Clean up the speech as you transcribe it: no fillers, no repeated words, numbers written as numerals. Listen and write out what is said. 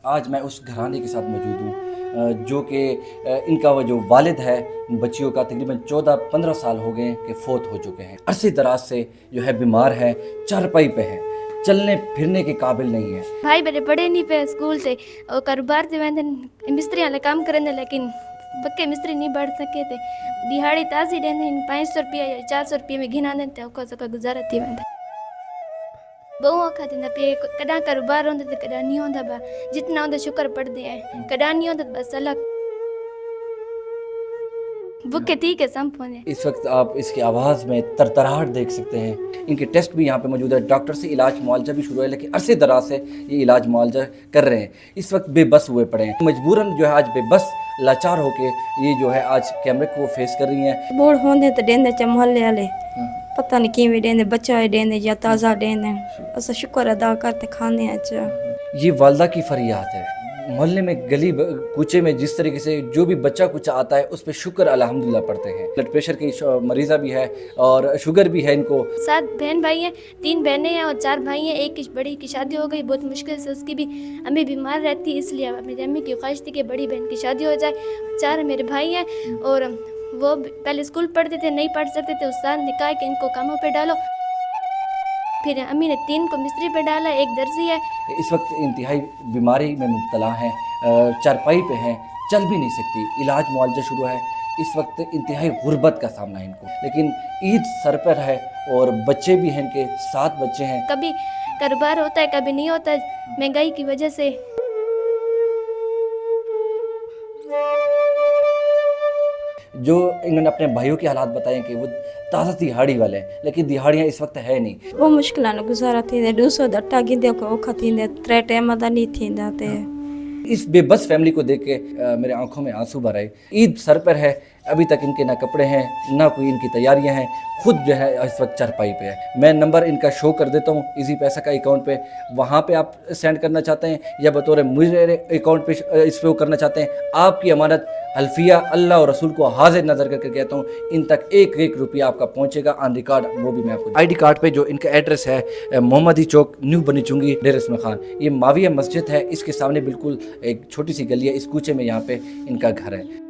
आज मैं उस घराने के साथ मौजूद हूँ जो कि इनका वो जो वालिद है, बच्चियों का तकरीबन 14-15 साल हो गए कि फोत हो चुके हैं। अरसे दराज से जो है बीमार है, चारपाई पे है, चलने फिरने के काबिल नहीं है। भाई मेरे पढ़े नहीं पे स्कूल से और कारोबार से वेंदे मिस्त्री वाले काम करने, लेकिन पक्के मिस्त्री नहीं बढ़ सके थे। दिहाड़ी ताज़ी देंदे 500 रुपया या 400 रुपये में घिना देते औखो सको गुजारा थी वेंदा। बहु औखा थींदा पे कॾहिं कारोबार होंदा त कॾहिं नहीं होंदा बा, जितना होंदा शुक्र पढ़दे हैं, कॾहिं नहीं होंदा बस अलग भूखे ठीक है संपूर्ण। इस वक्त आप इसकी आवाज़ में तरतराहट देख सकते हैं। इनके टेस्ट भी यहाँ पे मौजूद है, डॉक्टर से इलाज मुआवजा भी शुरू है, लेकिन अरसे दराज से ये इलाज मुआवजा कर रहे हैं। इस वक्त बेबस हुए पड़े हैं, मजबूरन जो है आज बेबस लाचार होके ये जो है आज कैमरे को फेस कर रही हैं। बोड़ होंदे तो देंदे च मोहल्ले वाले पता नहीं किवें देंदे, बच्चा देंदे या ताज़ा देंदे। अस शुक्र अदा करते खाने च। ये वालदा की फरियाद है। मोहल्ले में गली कूचे में जिस तरीके से जो भी बच्चा कुछ आता है उस पर शुक्र अल्हम्दुलिल्लाह पढ़ते हैं। ब्लड प्रेशर की मरीज़ा भी है और शुगर भी है इनको। 7 बहन भाई हैं, 3 बहनें हैं और 4 भाई हैं। एक की बड़ी की शादी हो गई, बहुत मुश्किल से उसकी भी अम्मी बीमार रहती है, इसलिए मेरी अम्मी की ख्वाहिश थी कि बड़ी बहन की शादी हो जाए। 4 मेरे भाई हैं और वो पहले स्कूल पढ़ते थे, नहीं पढ़ सकते थे। उस्ताद ने कहा कि इनको कामों पे डालो, फिर अम्मी ने 3 को मिस्त्री पे डाला, एक दर्जी है। इस वक्त इंतहाई बीमारी में मुब्तला हैं, चारपाई पे हैं, चल भी नहीं सकती, इलाज मुआवजा शुरू है। इस वक्त इंतहाई गुर्बत का सामना है इनको, लेकिन ईद सर पर है और बच्चे भी हैं, इनके 7 बच्चे हैं। कभी कारोबार होता है, कभी नहीं होता है, महंगाई की वजह से। जो इन्होंने अपने भाइयों के हालात बताए कि वो ताज़ा दिहाड़ी वाले हैं, लेकिन दिहाड़ियाँ इस वक्त है नहीं। वो मुश्किल गुजारा थींदे, 200 अटा गिंदे औखा थींदे, 3 टाइम दा नहीं थींदा ते। इस बेबस फैमिली को देख के मेरे आंखों में आंसू भर आए। ईद सर पर है, अभी तक इनके ना कपड़े हैं ना कोई इनकी तैयारियां हैं, खुद जो है इस वक्त चारपाई पे है। मैं नंबर इनका शो कर देता हूँ इजी पैसा का अकाउंट पे, वहाँ पे आप सेंड करना चाहते हैं या बतौर मुझे अकाउंट पे इस पे वो करना चाहते हैं, आपकी अमानत हल्फिया अल्लाह और रसूल को हाजिर नज़र करके कहता हूँ, इन तक एक रुपया आपका पहुँचेगा ऑन रिकॉर्ड। वो भी मैं आपको ID कार्ड पे जो इनका एड्रेस है मोहम्मदी चौक, न्यू बनी चुंगी, डेर इसमें खान। ये माविया मस्जिद है, इसके सामने बिल्कुल एक छोटी सी गली है, इस कूचे में यहाँ पे इनका घर है।